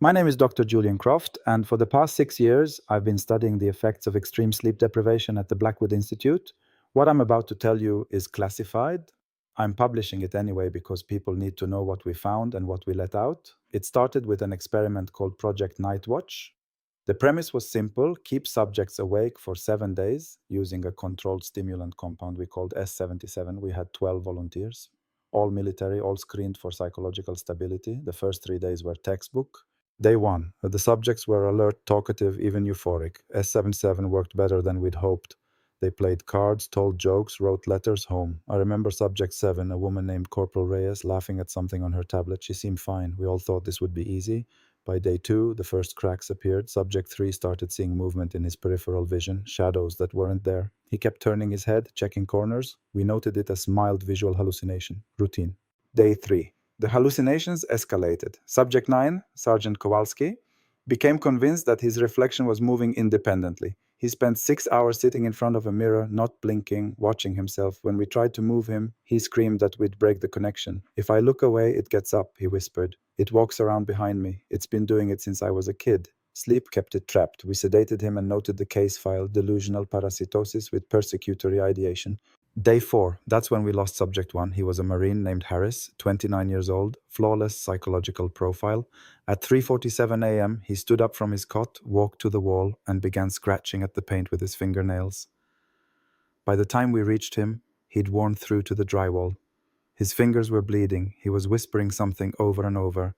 My name is Dr. Julian Croft, and for the past 6 years, I've been studying the effects of extreme sleep deprivation at the Blackwood Institute. What I'm about to tell you is classified. I'm publishing it anyway because people need to know what we found and what we let out. It started with an experiment called Project Night Watch. The premise was simple: keep subjects awake for 7 days using a controlled stimulant compound we called S77. We had 12 volunteers, all military, all screened for psychological stability. The first 3 days were textbook. Day one, the subjects were alert, talkative, even euphoric. S77 worked better than we'd hoped. They played cards, told jokes, wrote letters home. I remember subject 7, a woman named Corporal Reyes, laughing at something on her tablet. She seemed fine. We all thought this would be easy. By day 2, the first cracks appeared. Subject 3 started seeing movement in his peripheral vision, shadows that weren't there. He kept turning his head, checking corners. We noted it as mild visual hallucination. Routine. Day 3. The hallucinations escalated. Subject 9, Sergeant Kowalski, became convinced that his reflection was moving independently. He spent 6 hours sitting in front of a mirror, not blinking, watching himself. When we tried to move him, he screamed that we'd break the connection. If I look away, it gets up, he whispered. It walks around behind me. It's been doing it since I was a kid. Sleep kept it trapped. We sedated him and noted the case file: delusional parasitosis with persecutory ideation. Day 4, that's when we lost subject 1. He was a Marine named Harris, 29 years old, flawless psychological profile. At 3:47 a.m., he stood up from his cot, walked to the wall, and began scratching at the paint with his fingernails. By the time we reached him, he'd worn through to the drywall. His fingers were bleeding. He was whispering something over and over.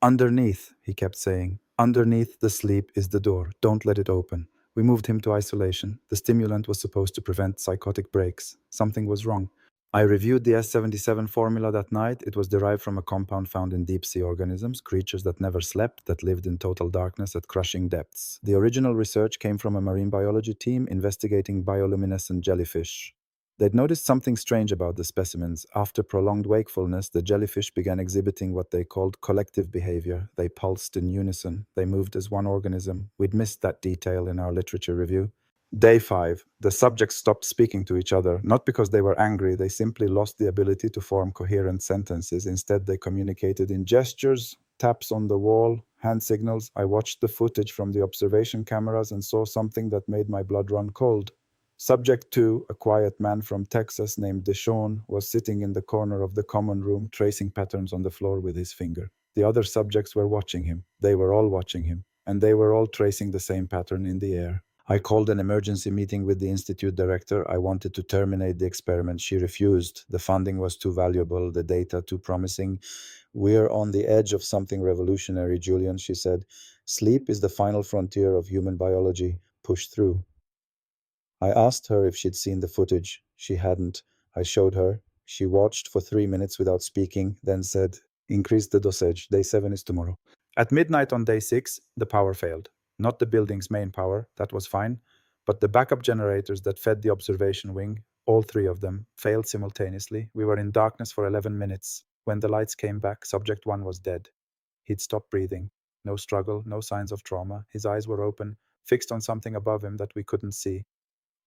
Underneath, he kept saying, underneath the sleep is the door. Don't let it open. We moved him to isolation. The stimulant was supposed to prevent psychotic breaks. Something was wrong. I reviewed the S77 formula that night. It was derived from a compound found in deep-sea organisms, creatures that never slept, that lived in total darkness at crushing depths. The original research came from a marine biology team investigating bioluminescent jellyfish. They'd noticed something strange about the specimens. After prolonged wakefulness, the jellyfish began exhibiting what they called collective behavior. They pulsed in unison. They moved as one organism. We'd missed that detail in our literature review. Day 5. The subjects stopped speaking to each other, not because they were angry. They simply lost the ability to form coherent sentences. Instead, they communicated in gestures, taps on the wall, hand signals. I watched the footage from the observation cameras and saw something that made my blood run cold. Subject 2, a quiet man from Texas named Deshawn, was sitting in the corner of the common room, tracing patterns on the floor with his finger. The other subjects were watching him. They were all watching him, and they were all tracing the same pattern in the air. I called an emergency meeting with the institute director. I wanted to terminate the experiment. She refused. The funding was too valuable, the data too promising. We're on the edge of something revolutionary, Julian, she said. Sleep is the final frontier of human biology. Push through. I asked her if she'd seen the footage. She hadn't. I showed her. She watched for 3 minutes without speaking, then said, increase the dosage. Day 7 is tomorrow. At midnight on day 6, the power failed. Not the building's main power, that was fine, but the backup generators that fed the observation wing, all 3 of them, failed simultaneously. We were in darkness for 11 minutes. When the lights came back, subject 1 was dead. He'd stopped breathing. No struggle, no signs of trauma. His eyes were open, fixed on something above him that we couldn't see.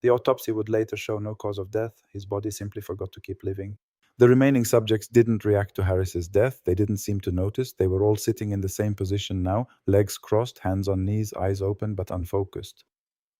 The autopsy would later show no cause of death. His body simply forgot to keep living. The remaining subjects didn't react to Harris's death. They didn't seem to notice. They were all sitting in the same position now, legs crossed, hands on knees, eyes open but unfocused.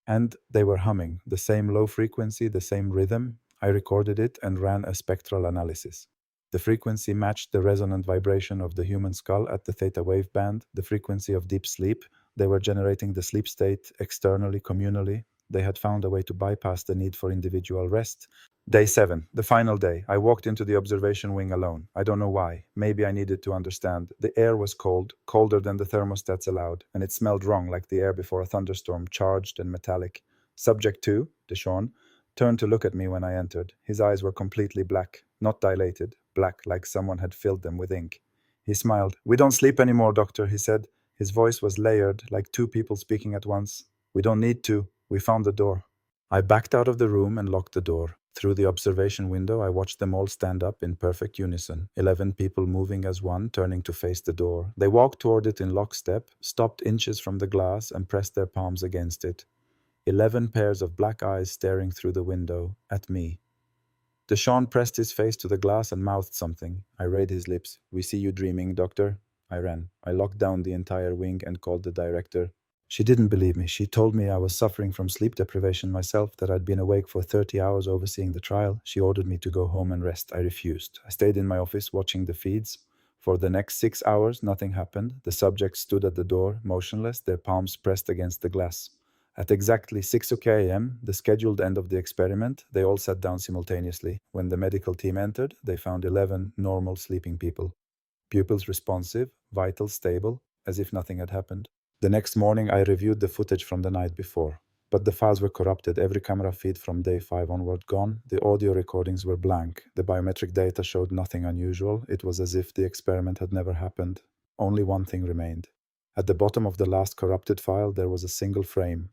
And they were humming, the same low frequency, the same rhythm. I recorded it and ran a spectral analysis. The frequency matched the resonant vibration of the human skull at the theta wave band, the frequency of deep sleep. They were generating the sleep state externally, communally. They had found a way to bypass the need for individual rest. Day 7, the final day. I walked into the observation wing alone. I don't know why. Maybe I needed to understand. The air was cold, colder than the thermostats allowed, and it smelled wrong, like the air before a thunderstorm, charged and metallic. Subject 2, Deshawn, turned to look at me when I entered. His eyes were completely black, not dilated, black like someone had filled them with ink. He smiled. We don't sleep anymore, doctor, he said. His voice was layered, like 2 people speaking at once. We don't need to. We found the door. I backed out of the room and locked the door. Through the observation window, I watched them all stand up in perfect unison, 11 people moving as one, turning to face the door. They walked toward it in lockstep, stopped inches from the glass, and pressed their palms against it. 11 pairs of black eyes staring through the window, at me. Deshawn pressed his face to the glass and mouthed something. I read his lips. We see you dreaming, doctor. I ran. I locked down the entire wing and called the director. She didn't believe me. She told me I was suffering from sleep deprivation myself, that I'd been awake for 30 hours overseeing the trial. She ordered me to go home and rest. I refused. I stayed in my office watching the feeds. For the next 6 hours, nothing happened. The subjects stood at the door, motionless, their palms pressed against the glass. At exactly 6 a.m., the scheduled end of the experiment, they all sat down simultaneously. When the medical team entered, they found 11 normal sleeping people. Pupils responsive, vitals stable, as if nothing had happened. The next morning, I reviewed the footage from the night before. But the files were corrupted, every camera feed from day 5 onward gone, the audio recordings were blank, the biometric data showed nothing unusual, it was as if the experiment had never happened. Only one thing remained. At the bottom of the last corrupted file, there was a single frame.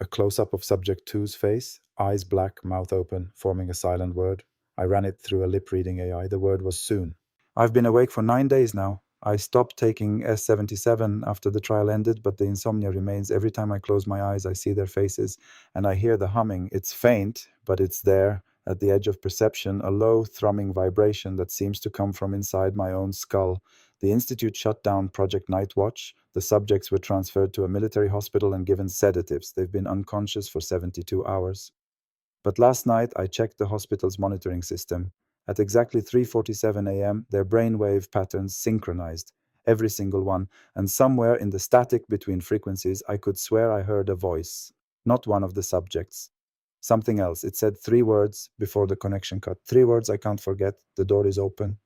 A close-up of subject two's face, eyes black, mouth open, forming a silent word. I ran it through a lip-reading AI. The word was soon. I've been awake for 9 days now. I stopped taking S77 after the trial ended, but the insomnia remains. Every time I close my eyes, I see their faces, and I hear the humming. It's faint, but it's there, at the edge of perception, a low, thrumming vibration that seems to come from inside my own skull. The institute shut down Project Night Watch. The subjects were transferred to a military hospital and given sedatives. They've been unconscious for 72 hours. But last night, I checked the hospital's monitoring system. At exactly 3:47 a.m., their brainwave patterns synchronized, every single one, and somewhere in the static between frequencies, I could swear I heard a voice. Not one of the subjects. Something else. It said 3 words before the connection cut. 3 words I can't forget. The door is open.